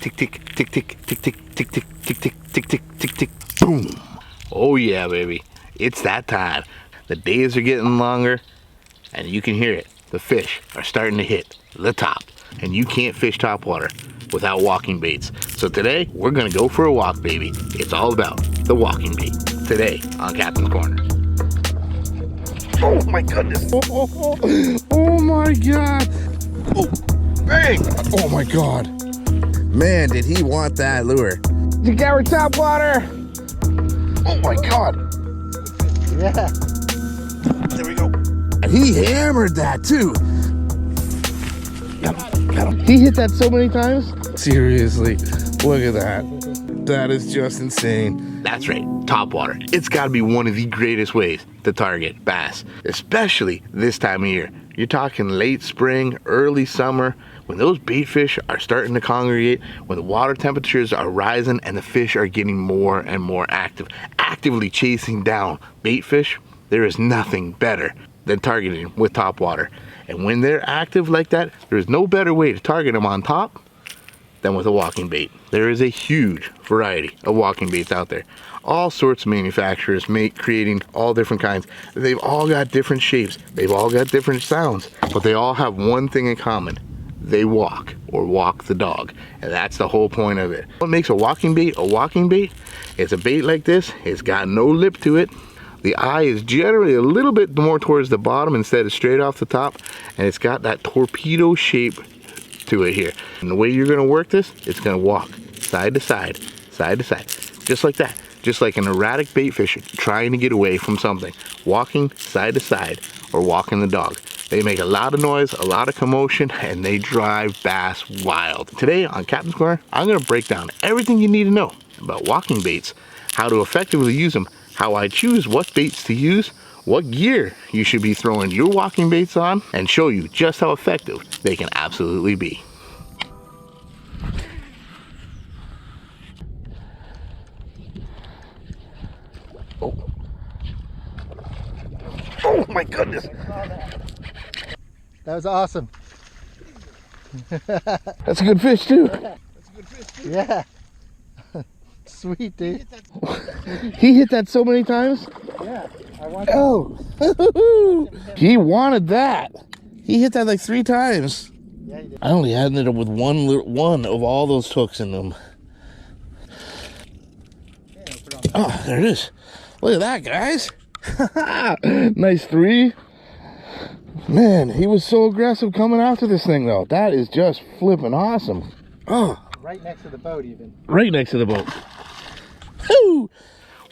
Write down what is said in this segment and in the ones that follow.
tick, tick, tick, tick, tick, tick, tick, tick, tick, tick, tick, tick, tick, tick, boom. Oh yeah, baby. It's that time. The days are getting longer, and you can hear it. The fish are starting to hit the top, and you can't fish topwater without walking baits. So today, we're gonna go for a walk, baby. It's all about the walking bait. Today on Captain's Corner. Oh my goodness. Oh my God. Oh, bang. Oh my God. Man, did he want that lure. You got our topwater. Oh my God. Yeah. There we go. And he hammered that too. Got him. He hit that so many times. Seriously, look at that. That is just insane. That's right, topwater. It's gotta be one of the greatest ways to target bass, especially this time of year. You're talking late spring, early summer, when those bait fish are starting to congregate, when the water temperatures are rising and the fish are getting more and more actively chasing down bait fish. There is nothing better than targeting with topwater. And when they're active like that, there's no better way to target them on top than with a walking bait. There is a huge variety of walking baits out there. All sorts of manufacturers creating all different kinds. They've all got different shapes. They've all got different sounds, but they all have one thing in common. They walk, or walk the dog. And that's the whole point of it. What makes a walking bait a walking bait? It's a bait like this. It's got no lip to it. The eye is generally a little bit more towards the bottom instead of straight off the top. And it's got that torpedo shape to it here. And the way you're gonna work this, it's gonna walk side to side, side to side. Just like that. Just like an erratic bait fisher trying to get away from something. Walking side to side, or walking the dog. They make a lot of noise, a lot of commotion, and they drive bass wild. Today on Captain's Corner, I'm gonna break down everything you need to know about walking baits, how to effectively use them, how I choose what baits to use, what gear you should be throwing your walking baits on, and show you just how effective they can absolutely be. Oh. Oh my goodness. That was awesome. That's a good fish too. That's a good fish too. Yeah. Sweet, dude. He hit that so many times. Yeah. Oh. He wanted that. He hit that like 3 times. Yeah, he did. I only ended up with one of all those hooks in them. Oh, there it is. Look at that, guys. Nice 3. Man, he was so aggressive coming after this thing though. That is just flipping awesome. Oh. Right next to the boat even. Right next to the boat. Woo!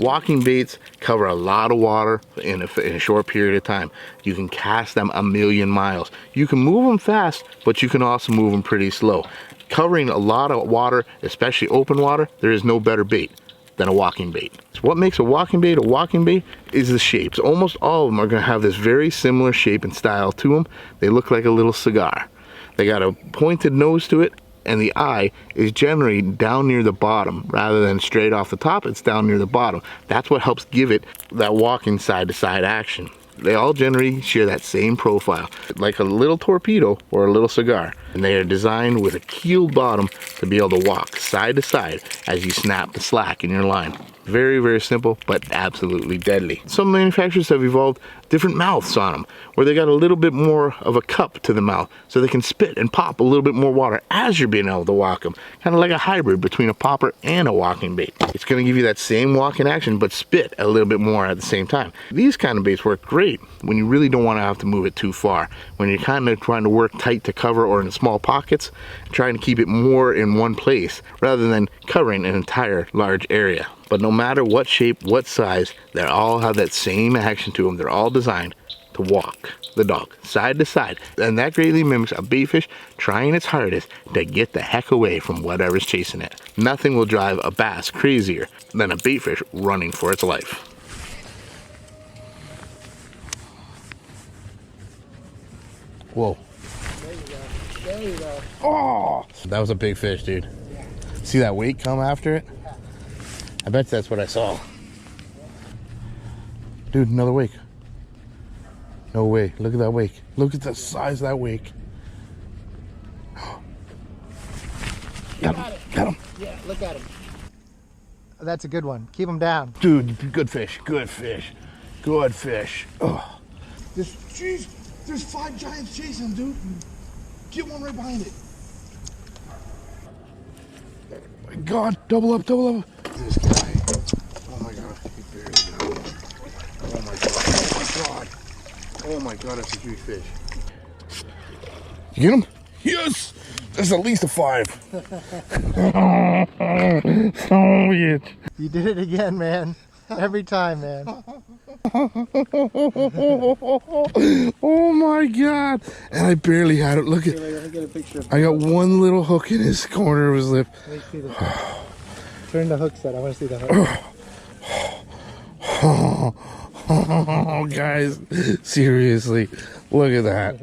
Walking baits cover a lot of water in a short period of time. You can cast them a million miles. You can move them fast, but you can also move them pretty slow. Covering a lot of water, especially open water, there is no better bait than a walking bait. So what makes a walking bait is the shapes. Almost all of them are gonna have this very similar shape and style to them. They look like a little cigar. They got a pointed nose to it, and the eye is generally down near the bottom rather than straight off the top. It's down near the bottom. That's what helps give it that walking side to side action. They all generally share that same profile, like a little torpedo or a little cigar. And they are designed with a keeled bottom to be able to walk side to side as you snap the slack in your line. Very, very simple, but absolutely deadly. Some manufacturers have evolved different mouths on them, where they got a little bit more of a cup to the mouth, so they can spit and pop a little bit more water as you're being able to walk them. Kind of like a hybrid between a popper and a walking bait. It's gonna give you that same walking action, but spit a little bit more at the same time. These kind of baits work great when you really don't wanna have to move it too far. When you're kind of trying to work tight to cover or in small pockets, trying to keep it more in one place rather than covering an entire large area. But no matter what shape, what size, they all have that same action to them. They're all designed to walk the dog side to side. And that greatly mimics a bait fish trying its hardest to get the heck away from whatever's chasing it. Nothing will drive a bass crazier than a bait fish running for its life. Whoa. There you go. There you go. Oh! That was a big fish, dude. Yeah. See that weight come after it? I bet that's what I saw. Dude, another wake. No way. Look at that wake. Look at the size of that wake. Got him. Got him. Yeah, look at him. That's a good one. Keep him down. Dude, good fish. Good fish. Good fish. Oh. Jeez, there's 5 giants chasing him, dude. Get one right behind it. My God, double up, double up. This guy. Oh my God, he barely got it. Oh my God, oh my God. Oh my God, that's a huge fish. You get him? Yes! That's at least a 5. So weird. You did it again, man. Every time, man. Oh my God. And I barely had it. Look at, Let me get a picture of I got one little hook in his corner of his lip. Let me see the turn the hook set. I want to see the hook. Oh, guys, seriously, look at that.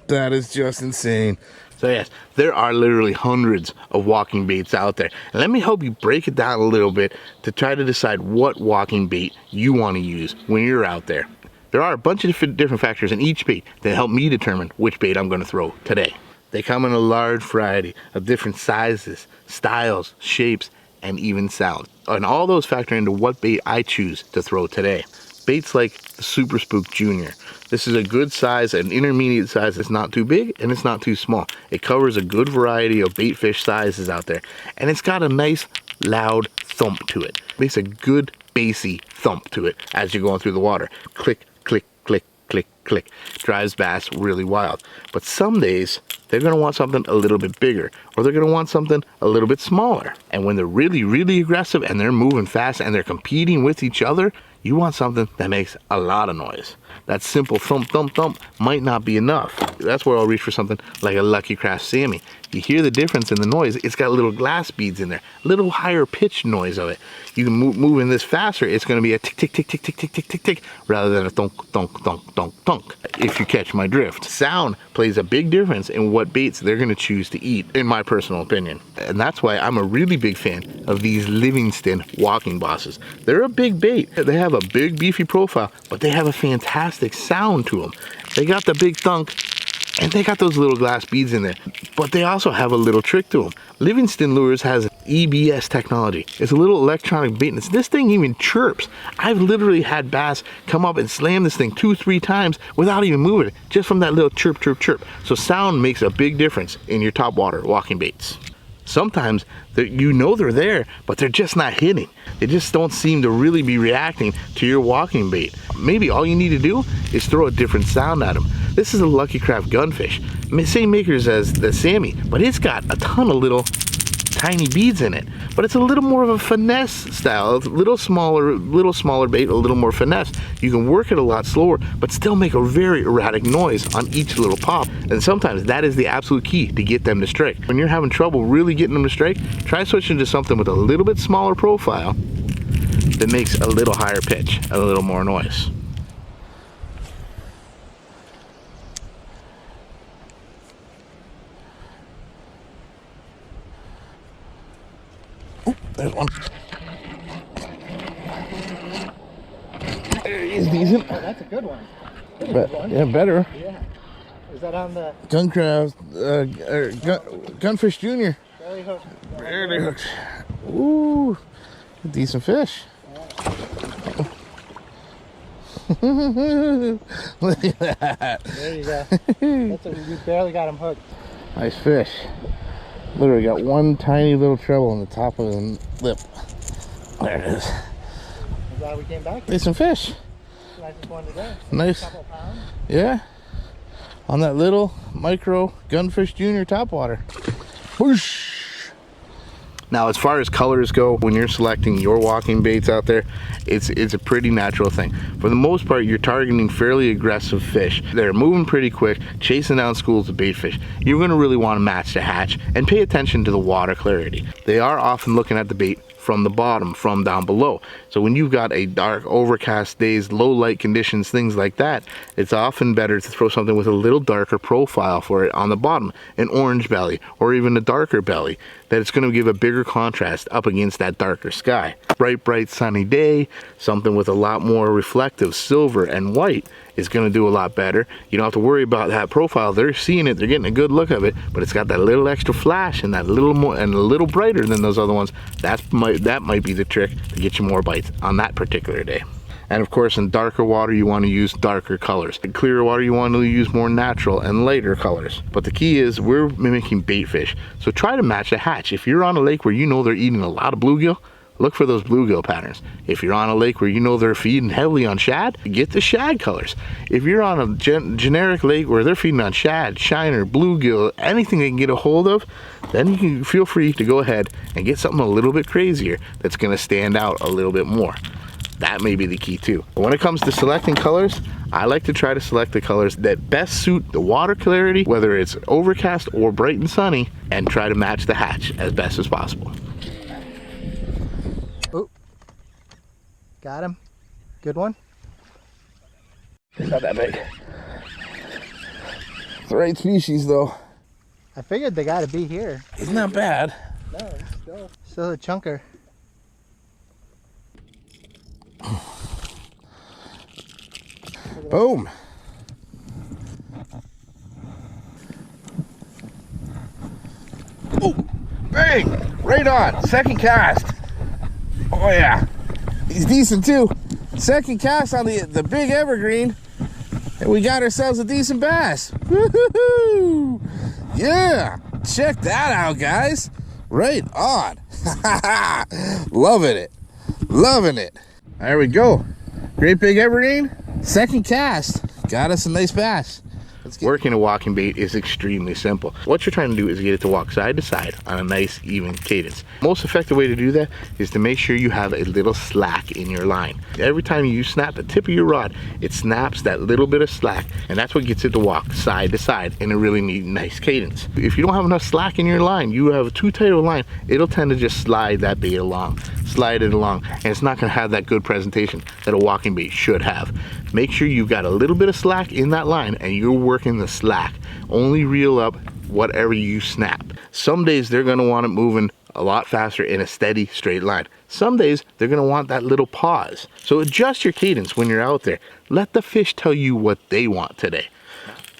That is just insane. So yes, there are literally hundreds of walking baits out there. And let me help you break it down a little bit to try to decide what walking bait you want to use when you're out there. There are a bunch of different factors in each bait that help me determine which bait I'm going to throw today. They come in a large variety of different sizes, styles, shapes, and even sounds. And all those factor into what bait I choose to throw today. Baits like the Super Spook Junior. This is a good size, an intermediate size. It's not too big and it's not too small. It covers a good variety of bait fish sizes out there. And it's got a nice loud thump to it. It makes a good bassy thump to it as you're going through the water. Click, click, click, click, click. Drives bass really wild. But some days they're going to want something a little bit bigger, or they're going to want something a little bit smaller. And when they're really, really aggressive and they're moving fast and they're competing with each other, you want something that makes a lot of noise. That simple thump, thump, thump might not be enough. That's where I'll reach for something like a Lucky Craft Sammy. You hear the difference in the noise. It's got little glass beads in there, a little higher pitch noise of it. You can move in this faster. It's going to be a tick, tick, tick, tick, tick, tick, tick, tick, tick, rather than a thunk, thunk, thunk, thunk, thunk. If you catch my drift. Sound plays a big difference in what baits they're going to choose to eat, in my personal opinion. And that's why I'm a really big fan of these Livingston walking bosses. They're a big bait. They have a big beefy profile, but they have a fantastic sound to them. They got the big thunk, and they got those little glass beads in there, but they also have a little trick to them. Livingston Lures has B.A.S. technology. It's a little electronic bait, and this thing even chirps. I've literally had bass come up and slam this thing 2-3 times without even moving it, just from that little chirp, chirp, chirp. So sound makes a big difference in your topwater walking baits. Sometimes you know they're there, but they're just not hitting. They just don't seem to really be reacting to your walking bait. Maybe all you need to do is throw a different sound at them. This is a Lucky Craft gunfish. Same makers as the Sammy, but it's got a ton of little tiny beads in it. But it's a little more of a finesse style, a little smaller bait, a little more finesse. You can work it a lot slower, but still make a very erratic noise on each little pop. And sometimes that is the absolute key to get them to strike. When you're having trouble really getting them to strike, try switching to something with a little bit smaller profile that makes a little higher pitch, a little more noise. There's one. He's decent. Oh, that's a good one. Yeah, better. Yeah. Is that on the Guncraft, Gunfish Junior. belly hook? Barely hooked. Ooh, decent fish. Look at that. There you go. You barely got him hooked. Nice fish. Literally got one tiny little treble on the top of the lip. There it is. I'm glad we came back. Decent fish. Nicest one today. Nice. Couple pounds. Yeah. On that little micro Gunfish Junior topwater. Whoosh. Now, as far as colors go, when you're selecting your walking baits out there, it's a pretty natural thing. For the most part, you're targeting fairly aggressive fish. They're moving pretty quick, chasing down schools of bait fish. You're going to really want to match the hatch and pay attention to the water clarity. They are often looking at the bait from the bottom, from down below. So when you've got a dark, overcast days, low light conditions, things like that, it's often better to throw something with a little darker profile for it on the bottom, an orange belly or even a darker belly. that it's going to give a bigger contrast up against that darker sky. Bright sunny day, something with a lot more reflective silver and white is going to do a lot better. You don't have to worry about that profile. They're seeing it, they're getting a good look of it, but it's got that little extra flash and that little more and a little brighter than those other ones. That might be the trick to get you more bites on that particular day. And of course, in darker water, you want to use darker colors. In clearer water, you want to use more natural and lighter colors. But the key is we're mimicking bait fish. So try to match the hatch. If you're on a lake where you know they're eating a lot of bluegill, look for those bluegill patterns. If you're on a lake where you know they're feeding heavily on shad, get the shad colors. If you're on a generic lake where they're feeding on shad, shiner, bluegill, anything they can get a hold of, then you can feel free to go ahead and get something a little bit crazier that's going to stand out a little bit more. That may be the key too. But when it comes to selecting colors, I like to try to select the colors that best suit the water clarity, whether it's overcast or bright and sunny, and try to match the hatch as best as possible. Oh, got him. Good one. It's not that big. It's the right species though. I figured they gotta be here. He's not bad. No, it's still a chunker. Boom. Oh, bang, right on, second cast. Oh yeah, he's decent too. Second cast on the big evergreen, and we got ourselves a decent bass. Woo-hoo-hoo. Yeah, check that out, guys. Right on. Loving it, loving it. There we go. Great big evergreen. Second cast, got us a nice bass. Working a walking bait is extremely simple. What you're trying to do is get it to walk side to side on a nice even cadence. Most effective way to do that is to make sure you have a little slack in your line. Every time you snap the tip of your rod, it snaps that little bit of slack, and that's what gets it to walk side to side in a really neat, nice cadence. If you don't have enough slack in your line, you have too tight of a line, it'll tend to just slide that bait along, slide it along, and it's not going to have that good presentation that a walking bait should have. Make sure you've got a little bit of slack in that line and you're working the slack. Only reel up whatever you snap. Some days they're going to want it moving a lot faster in a steady straight line. Some days they're going to want that little pause. So adjust your cadence when you're out there. Let the fish tell you what they want today.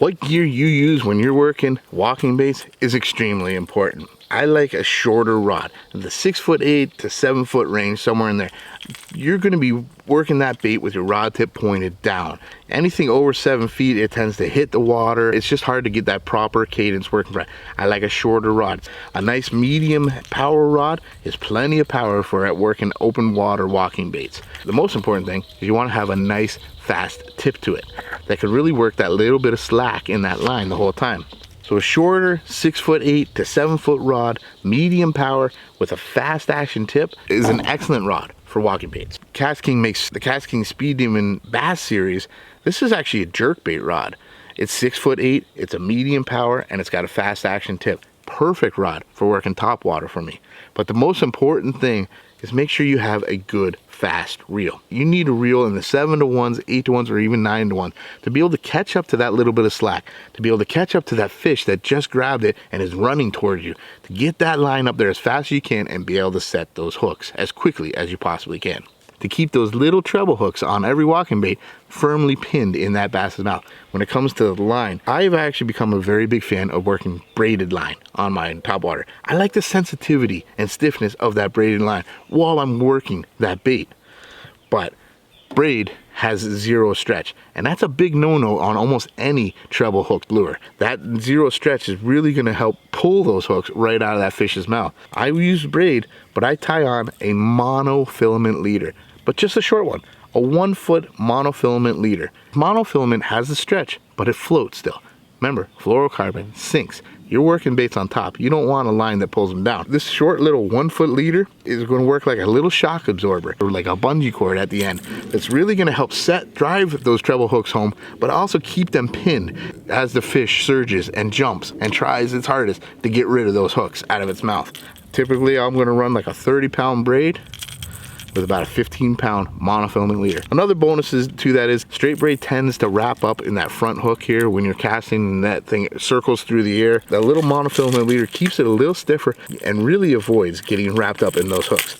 What gear you use when you're working walking baits is extremely important. I like a shorter rod, the 6'8" to 7 foot range, somewhere in there. You're going to be working that bait with your rod tip pointed down. Anything over 7 feet, it tends to hit the water. It's just hard to get that proper cadence working right. I like a shorter rod. A nice medium power rod is plenty of power for at working open water walking baits. The most important thing is you want to have a nice fast tip to it that can really work that little bit of slack in that line the whole time. So a shorter 6'8" to 7 foot rod, medium power with a fast action tip is an excellent rod for walking baits. KastKing makes the KastKing Speed Demon Bass series. This is actually a jerkbait rod. It's 6'8", it's a medium power, and it's got a fast action tip. Perfect rod for working top water for me. But the most important thing is make sure you have a good fast reel. You need a reel in the 7 to 1s, 8 to 1s, or even 9 to 1 to be able to catch up to that little bit of slack, to be able to catch up to that fish that just grabbed it and is running towards you, to get that line up there as fast as you can and be able to set those hooks as quickly as you possibly can. To keep those little treble hooks on every walking bait firmly pinned in that bass's mouth. When it comes to the line, I've actually become a very big fan of working braided line on my topwater. I like the sensitivity and stiffness of that braided line while I'm working that bait. But braid has zero stretch, and that's a big no-no on almost any treble hook lure. That zero stretch is really going to help pull those hooks right out of that fish's mouth. I use braid, but I tie on a monofilament leader, but just a short one, a 1 foot monofilament leader. Monofilament has the stretch, but it floats still. Remember, fluorocarbon sinks. You're working baits on top. You don't want a line that pulls them down. This short little 1 foot leader is going to work like a little shock absorber, or like a bungee cord at the end. It's really going to help drive those treble hooks home, but also keep them pinned as the fish surges and jumps and tries its hardest to get rid of those hooks out of its mouth. Typically, I'm going to run like a 30-pound braid, with about a 15-pound monofilament leader. Another bonus to that is straight braid tends to wrap up in that front hook here when you're casting and that thing circles through the air. That little monofilament leader keeps it a little stiffer and really avoids getting wrapped up in those hooks.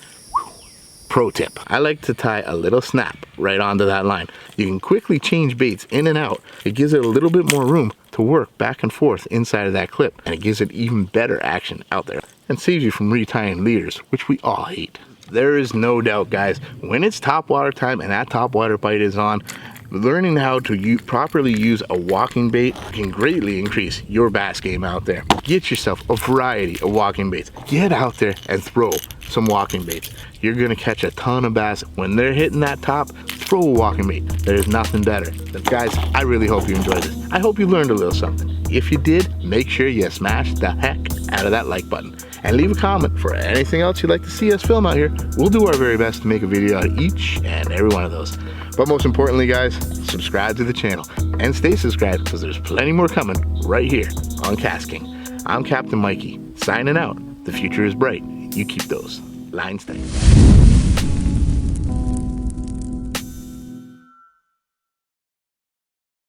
Pro tip, I like to tie a little snap right onto that line. You can quickly change baits in and out. It gives it a little bit more room to work back and forth inside of that clip, and it gives it even better action out there and saves you from retying leaders, which we all hate. There is no doubt, guys, when it's topwater time and that topwater bite is on, learning how to properly use a walking bait can greatly increase your bass game out there. Get yourself a variety of walking baits. Get out there and throw some walking baits. You're gonna catch a ton of bass. When they're hitting that top, throw a walking bait. There's nothing better. But guys, I really hope you enjoyed this. I hope you learned a little something. If you did, make sure you smash the heck out of that like button. And leave a comment for anything else you'd like to see us film out here. We'll do our very best to make a video out of each and every one of those. But most importantly, guys, subscribe to the channel and stay subscribed because there's plenty more coming right here on KastKing. I'm Captain Mikey, signing out. The future is bright. You keep those lines tight.